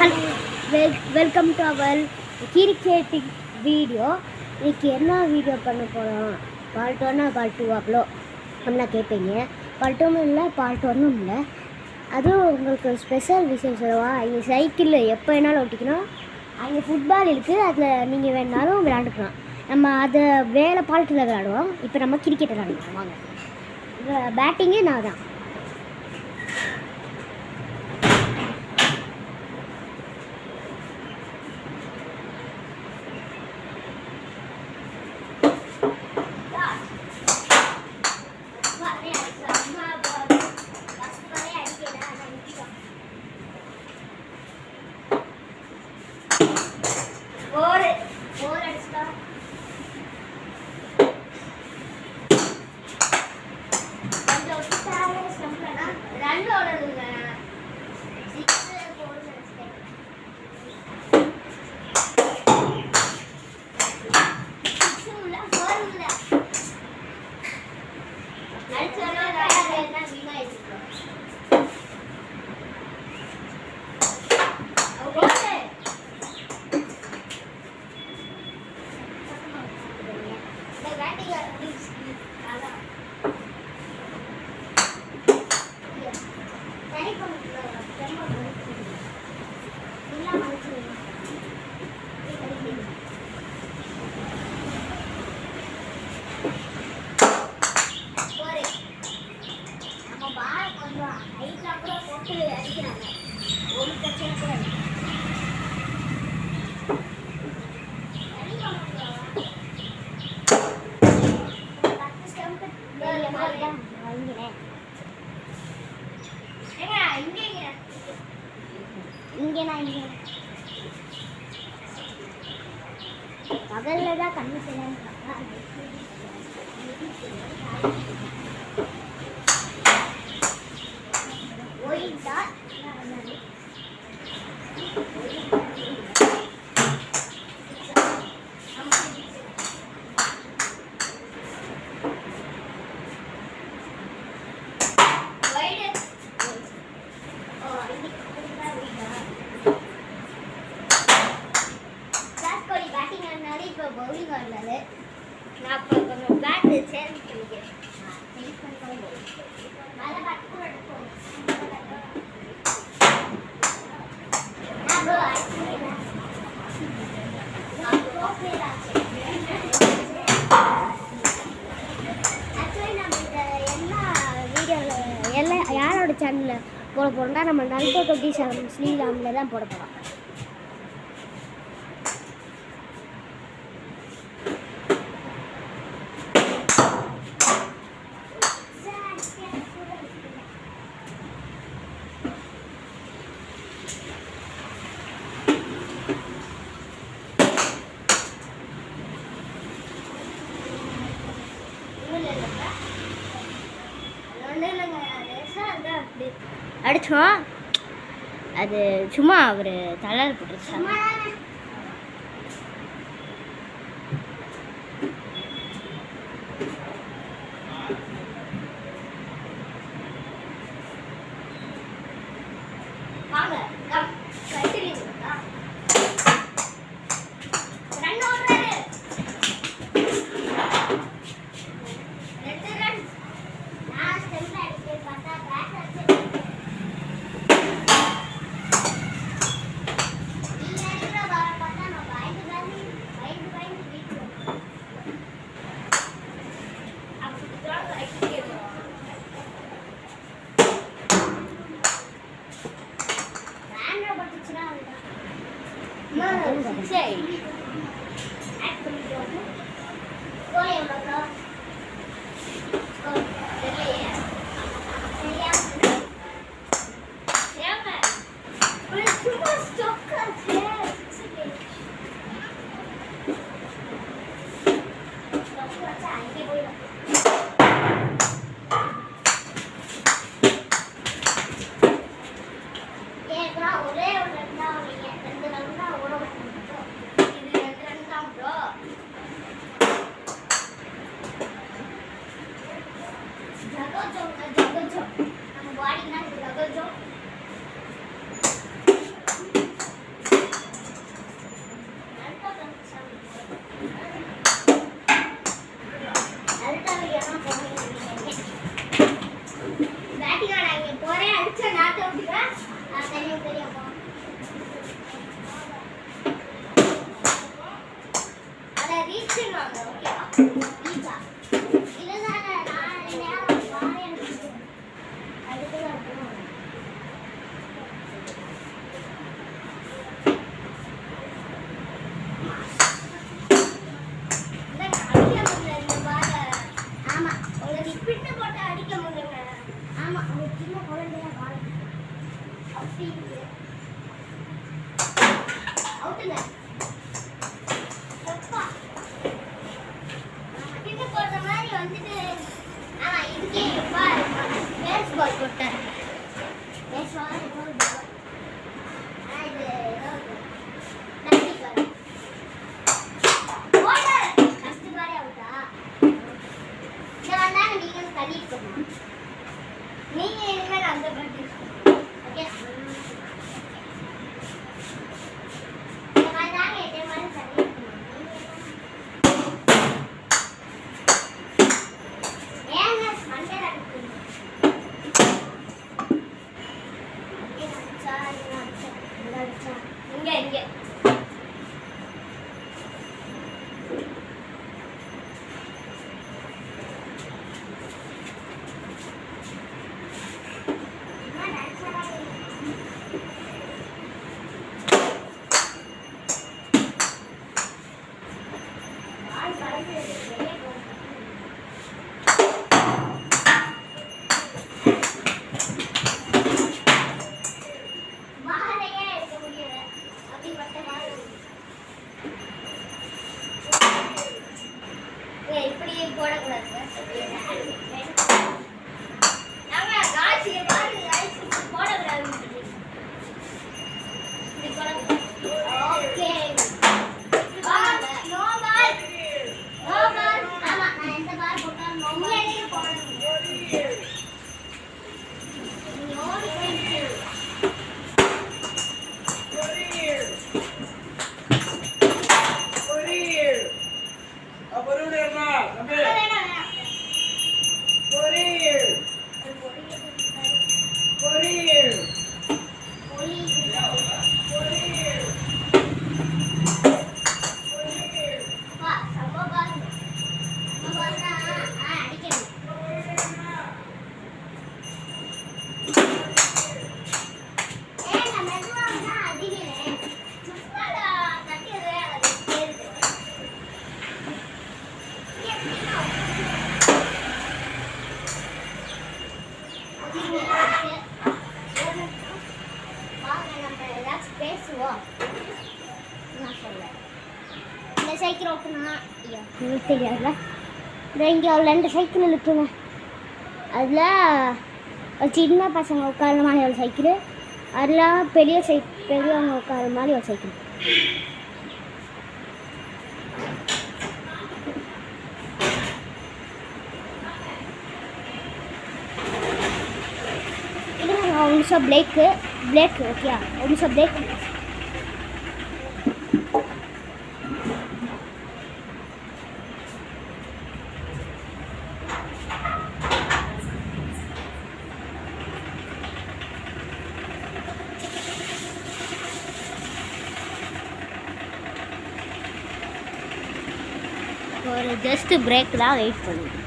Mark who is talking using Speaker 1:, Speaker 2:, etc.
Speaker 1: Hello, welcome to our cricketing video. இன்னைக்கு என்ன video பண்ண போகிறோம்? பார்ட் 1 பார்ட் 2 அவ்வளோ அப்படின்னா கேட்பீங்க. பார்ட் 2 இல்லை, பார்ட் 1 இல்லை. அதுவும் உங்களுக்கு ஸ்பெஷல் விஷயம் சொல்லவா? இங்கே சைக்கிளில் எப்போ வேணாலும் ஓட்டிக்கணும். அங்கே ஃபுட்பால் இருக்குது, அதில் நீங்கள் வேணாலும் விளையாண்டுக்கலாம். நம்ம அதை வேலை பால்ட்டில் விளையாடுவோம். இப்போ நம்ம கிரிக்கெட் விளையாடுவோம். வாங்க, பேட்டிங்கே நான் தான். பகல்ல தான் கண்ணு செய்யலாம். பவுலிங் ஆடினாரு. நான் இப்போ கொஞ்சம் பேட்டு சேர்ந்து பண்ணிக்கிறேன். எல்லாம் யாரோட சேனலில் போட போகிறோம்னா நம்ம நல்கோ 27 ஸ்ரீராமில் தான் போட போகிறோம். அடிச்சோம், அது சும்மா அவர் தலையில் போட்டுருச்சு. சைக்கிள் ஓட்டுனா தெரியாதுல்ல. இங்கே ஒரு 2 சைக்கிள் இருக்குங்க. அதில் சின்ன பசங்க உட்கார மாதிரி ஒரு சைக்கிள், அதில் பெரியவங்க உட்கார மாதிரி ஒரு சைக்கிள். இது ஒரு நிமிஷம் பிரேக்கு ஓகே, ஒரு நிமிஷம் பிரேக். ஒரு ஜஸ்ட் பிரேக் தான் வெயிட் பண்ணுங்க.